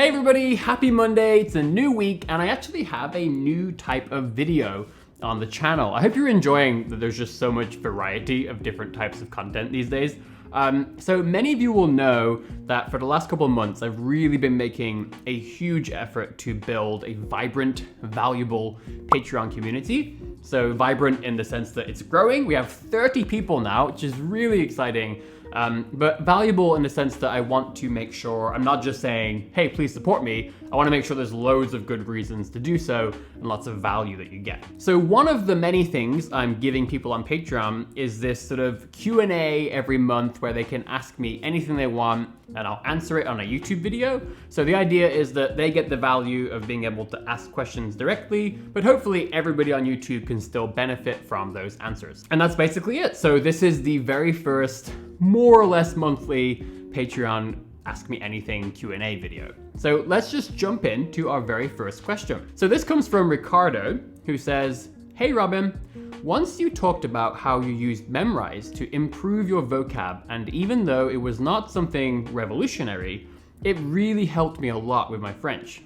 Hey everybody, happy Monday. It's a new week and I actually have a new type of video on the channel. I hope you're enjoying that there's just so much variety of different types of content these days. So many of you will know that for the last couple of months, I've really been making a huge effort to build a vibrant, valuable Patreon community. So vibrant in the sense that it's growing. We have 30 people now, which is really exciting. But valuable in the sense that I want to make sure I'm not just saying, hey, please support me. I want to make sure there's loads of good reasons to do so and lots of value that you get. So one of the many things I'm giving people on Patreon is this sort of Q&A every month where they can ask me anything they want and I'll answer it on a YouTube video. So the idea is that they get the value of being able to ask questions directly, but hopefully everybody on YouTube can still benefit from those answers. And that's basically it. So this is the very first more or less monthly Patreon Ask Me Anything Q&A video. So let's just jump into our very first question. So this comes from Ricardo, who says, hey Robin, once you talked about how you used Memrise to improve your vocab, and even though it was not something revolutionary, it really helped me a lot with my French.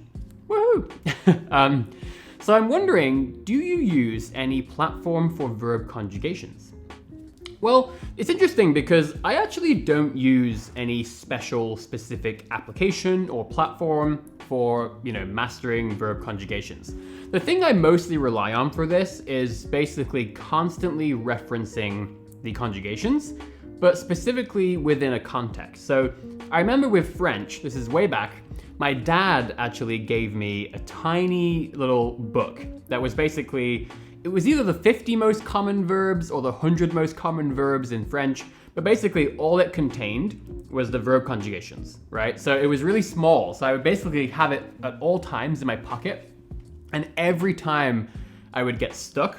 Woohoo! So I'm wondering, do you use any platform for verb conjugations? Well, it's interesting because I actually don't use any specific application or platform for, mastering verb conjugations. The thing I mostly rely on for this is basically constantly referencing the conjugations, but specifically within a context. So I remember with French, this is way back, my dad actually gave me a tiny little book that was basically, it was either the 50 most common verbs or the 100 most common verbs in French, but basically all it contained was the verb conjugations, right? So it was really small. So I would basically have it at all times in my pocket. And every time I would get stuck,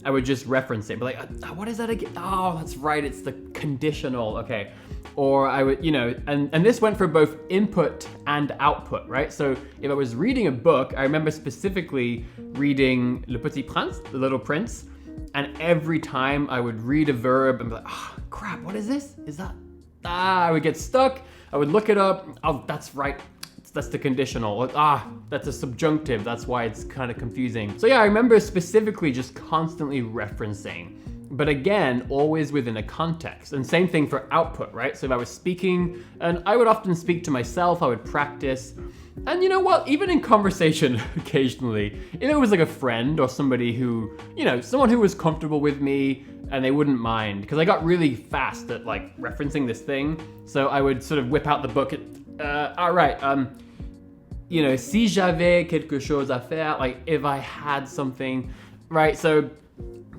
I would just reference it. Be like, what is that again? Oh, that's right. It's the conditional. Okay. Or I would, and this went for both input and output, right? So if I was reading a book, I remember specifically reading Le Petit Prince, The Little Prince, and every time I would read a verb and be like, oh, crap, what is this? Is that, I would get stuck. I would look it up. Oh, that's right. That's the conditional. That's a subjunctive. That's why it's kind of confusing. So yeah, I remember specifically just constantly referencing. But again, always within a context. And same thing for output, right? So if I was speaking, and I would often speak to myself, I would practice. And you know what? Even in conversation, occasionally, if it was like a friend or somebody who, someone who was comfortable with me and they wouldn't mind, because I got really fast at like referencing this thing. So I would sort of whip out the book. All right, si j'avais quelque chose à faire, like if I had something, right? So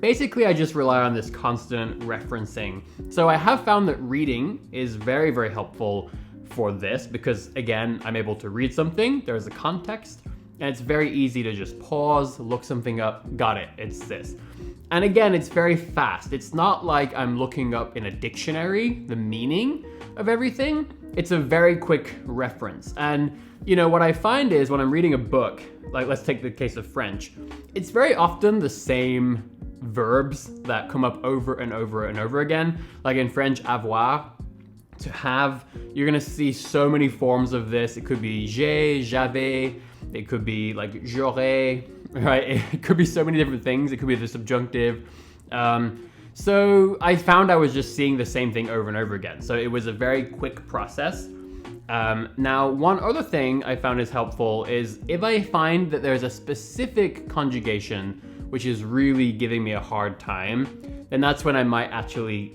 basically, I just rely on this constant referencing. So I have found that reading is very, very helpful for this because, again, I'm able to read something, there's a context, and it's very easy to just pause, look something up, got it, it's this. And again, it's very fast. It's not like I'm looking up in a dictionary the meaning of everything. It's a very quick reference. And, what I find is when I'm reading a book, like let's take the case of French, it's very often the same verbs that come up over and over and over again. Like in French, avoir, to have, you're gonna see so many forms of this. It could be j'ai, j'avais, it could be like j'aurais, right? It could be so many different things. It could be the subjunctive. So I found I was just seeing the same thing over and over again. So it was a very quick process. Now, one other thing I found is helpful is if I find that there's a specific conjugation which is really giving me a hard time, then that's when I might actually,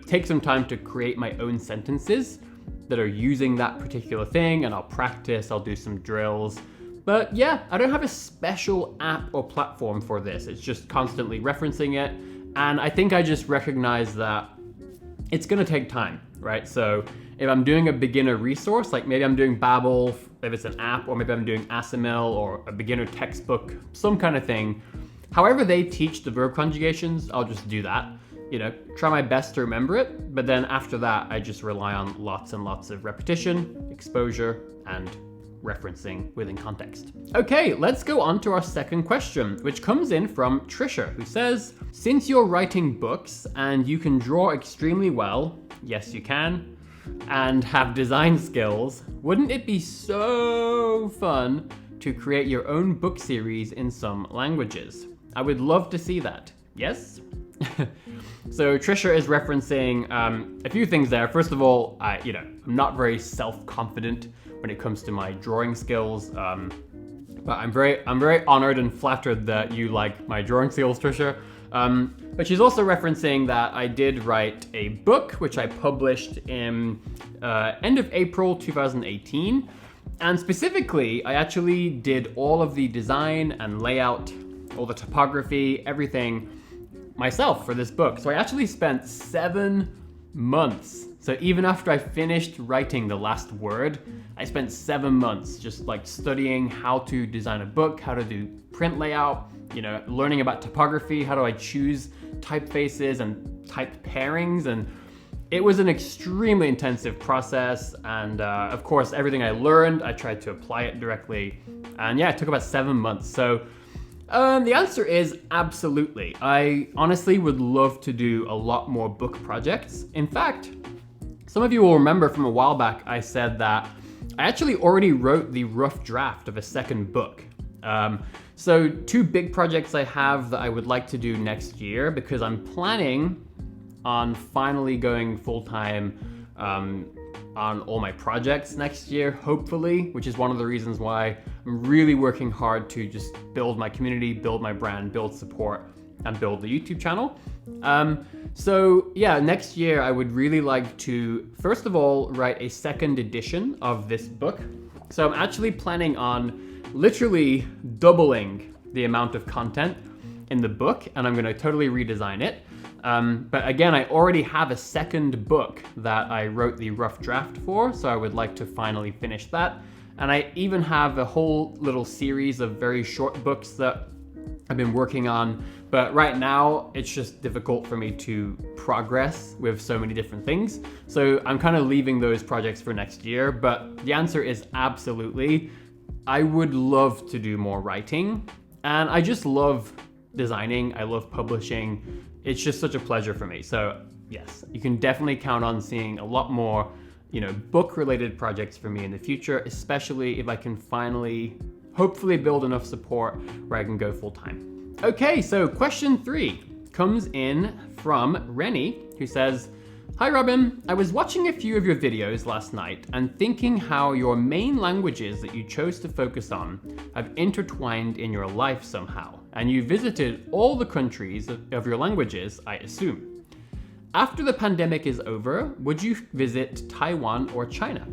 take some time to create my own sentences that are using that particular thing, and I'll practice, I'll do some drills. But yeah, I don't have a special app or platform for this. It's just constantly referencing it. And I think I just recognize that it's gonna take time, right? So if I'm doing a beginner resource, like maybe I'm doing Babbel, if it's an app, or maybe I'm doing ASML or a beginner textbook, some kind of thing, however they teach the verb conjugations, I'll just do that. Try my best to remember it, but then after that, I just rely on lots and lots of repetition, exposure, and referencing within context. Okay, let's go on to our second question, which comes in from Trisha, who says, since you're writing books and you can draw extremely well, yes you can, and have design skills, wouldn't it be so fun to create your own book series in some languages? I would love to see that. Yes? So Trisha is referencing a few things there. First of all, I'm not very self-confident when it comes to my drawing skills, but I'm very honored and flattered that you like my drawing skills, Trisha. But she's also referencing that I did write a book, which I published in end of April 2018. And specifically, I actually did all of the design and layout, all the typography, everything myself for this book. So I actually spent 7 months. So even after I finished writing the last word, I spent 7 months just like studying how to design a book, how to do print layout, learning about typography, how do I choose typefaces and type pairings. And it was an extremely intensive process. And of course, everything I learned, I tried to apply it directly. And yeah, it took about 7 months. So the answer is absolutely. I honestly would love to do a lot more book projects. In fact, some of you will remember from a while back, I said that I actually already wrote the rough draft of a second book. So 2 big projects I have that I would like to do next year, because I'm planning on finally going full-time on all my projects next year, hopefully, which is one of the reasons why I'm really working hard to just build my community, build my brand, build support, and build the YouTube channel. So yeah, next year I would really like to, first of all, write a second edition of this book. So I'm actually planning on literally doubling the amount of content in the book, and I'm gonna totally redesign it. But again, I already have a second book that I wrote the rough draft for, so I would like to finally finish that. And I even have a whole little series of very short books that I've been working on, but right now it's just difficult for me to progress with so many different things. So I'm kind of leaving those projects for next year, but the answer is absolutely. I would love to do more writing, and I just love designing. I love publishing. It's just such a pleasure for me. So yes, you can definitely count on seeing a lot more, book-related projects for me in the future, especially if I can finally, hopefully build enough support where I can go full-time. Okay, so question 3 comes in from Rennie, who says, "Hi Robin, I was watching a few of your videos last night and thinking how your main languages that you chose to focus on have intertwined in your life somehow, and you visited all the countries of your languages, I assume. After the pandemic is over, would you visit Taiwan or China?"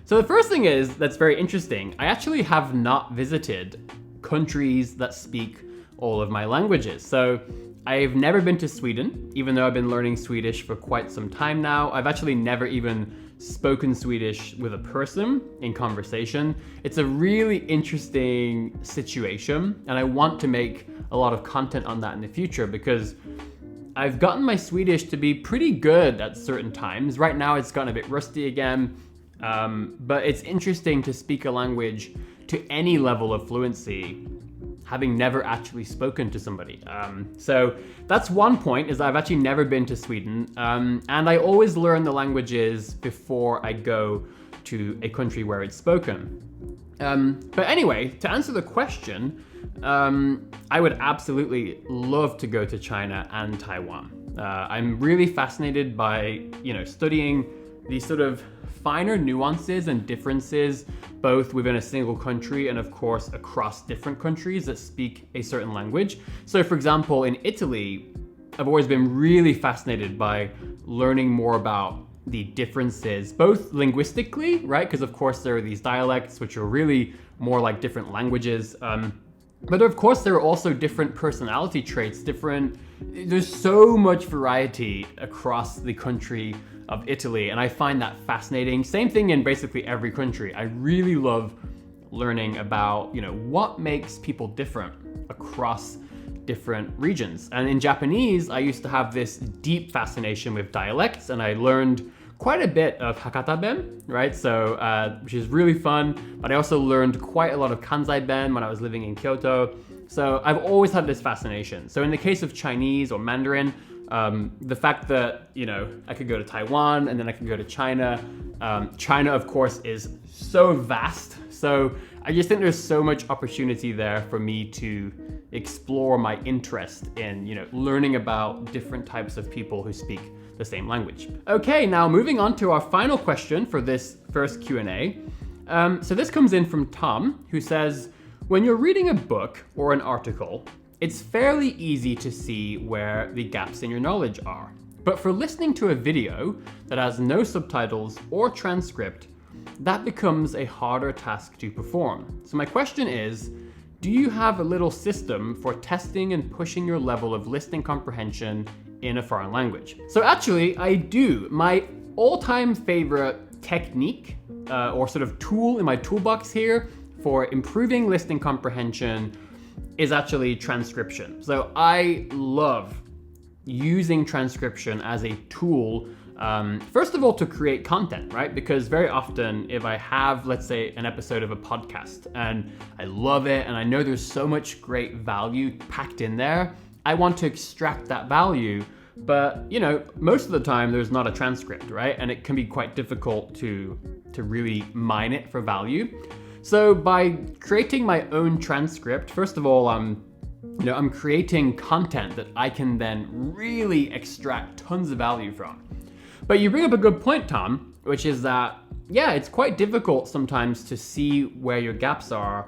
So the first thing is, that's very interesting. I actually have not visited countries that speak all of my languages. So I've never been to Sweden, even though I've been learning Swedish for quite some time now. I've actually never even spoken Swedish with a person in conversation. It's a really interesting situation, and I want to make a lot of content on that in the future because I've gotten my Swedish to be pretty good at certain times. Right now it's gotten a bit rusty again, but it's interesting to speak a language to any level of fluency, having never actually spoken to somebody. So that's one point, is I've actually never been to Sweden, and I always learn the languages before I go to a country where it's spoken. But anyway, to answer the question, I would absolutely love to go to China and Taiwan. I'm really fascinated by, studying these sort of finer nuances and differences, both within a single country and of course across different countries that speak a certain language. So for example, in Italy, I've always been really fascinated by learning more about the differences, both linguistically, right? Because of course there are these dialects which are really more like different languages. But of course there are also different personality traits, there's so much variety across the country of Italy, and I find that fascinating. Same thing in basically every country. I really love learning about, what makes people different across different regions. And in Japanese, I used to have this deep fascination with dialects, and I learned quite a bit of Hakata-ben, right? So, which is really fun, but I also learned quite a lot of Kansai-ben when I was living in Kyoto. So I've always had this fascination. So in the case of Chinese or Mandarin, The fact that, I could go to Taiwan and then I could go to China. China, of course, is so vast. So I just think there's so much opportunity there for me to explore my interest in, learning about different types of people who speak the same language. Okay, now moving on to our final question for this first Q&A. So this comes in from Tom, who says, when you're reading a book or an article, it's fairly easy to see where the gaps in your knowledge are. But for listening to a video that has no subtitles or transcript, that becomes a harder task to perform. So my question is, do you have a little system for testing and pushing your level of listening comprehension in a foreign language? So actually, I do. My all-time favorite technique or sort of tool in my toolbox here for improving listening comprehension is actually transcription. So I love using transcription as a tool, first of all, to create content, right? Because very often if I have, let's say, an episode of a podcast and I love it and I know there's so much great value packed in there, I want to extract that value. But, most of the time there's not a transcript, right? And it can be quite difficult to really mine it for value. So by creating my own transcript, first of all, I'm creating content that I can then really extract tons of value from. But you bring up a good point, Tom, which is that, it's quite difficult sometimes to see where your gaps are.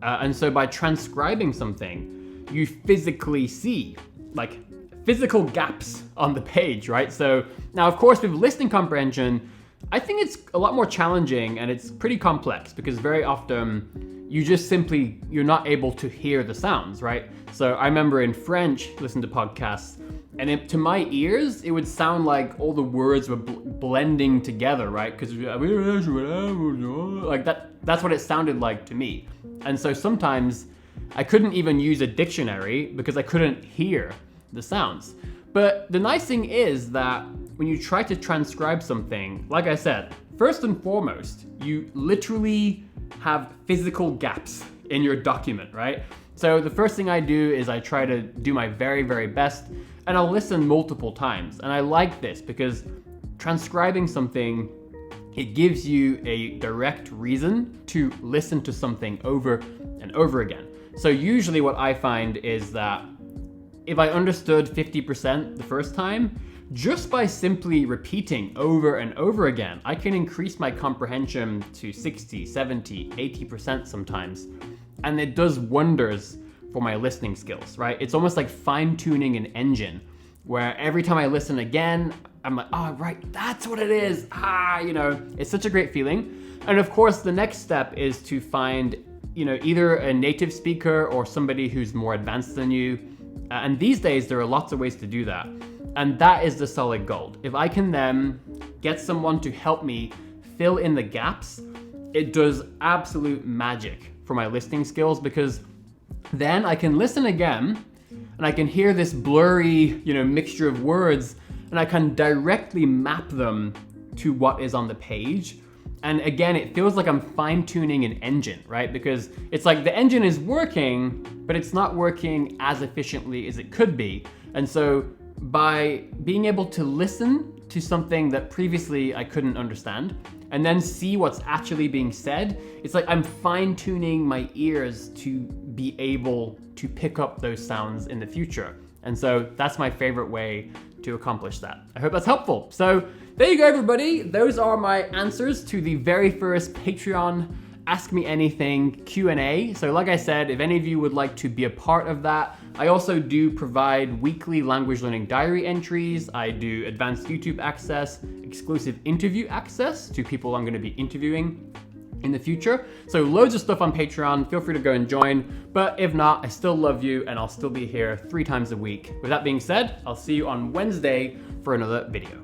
And so by transcribing something, you physically see, like, physical gaps on the page, right? So now, of course, with listening comprehension, I think it's a lot more challenging and it's pretty complex because very often you're not able to hear the sounds, right? So I remember in French, listening to podcasts, and to my ears, it would sound like all the words were blending together, right? Because like that's what it sounded like to me. And so sometimes I couldn't even use a dictionary because I couldn't hear the sounds. But the nice thing is that when you try to transcribe something, like I said, first and foremost, you literally have physical gaps in your document, right? So the first thing I do is I try to do my very, very best, and I'll listen multiple times. And I like this because transcribing something, it gives you a direct reason to listen to something over and over again. So usually what I find is that if I understood 50% the first time, just by simply repeating over and over again, I can increase my comprehension to 60, 70, 80% sometimes. And it does wonders for my listening skills, right? It's almost like fine-tuning an engine where every time I listen again, I'm like, oh, right, that's what it is. It's such a great feeling. And of course, the next step is to find, either a native speaker or somebody who's more advanced than you. And these days, there are lots of ways to do that. And that is the solid gold. If I can then get someone to help me fill in the gaps, it does absolute magic for my listening skills because then I can listen again and I can hear this blurry, mixture of words and I can directly map them to what is on the page. And again, it feels like I'm fine-tuning an engine, right? Because it's like the engine is working, but it's not working as efficiently as it could be. And so by being able to listen to something that previously I couldn't understand and then see what's actually being said, it's like I'm fine-tuning my ears to be able to pick up those sounds in the future. And so that's my favorite way to accomplish that. I hope that's helpful. So there you go, everybody. Those are my answers to the very first Patreon Ask Me Anything Q&A. So like I said, if any of you would like to be a part of that, I also do provide weekly language learning diary entries. I do advanced YouTube access, exclusive interview access to people I'm going to be interviewing in the future. So loads of stuff on Patreon. Feel free to go and join. But if not, I still love you and I'll still be here 3 times a week. With that being said, I'll see you on Wednesday for another video.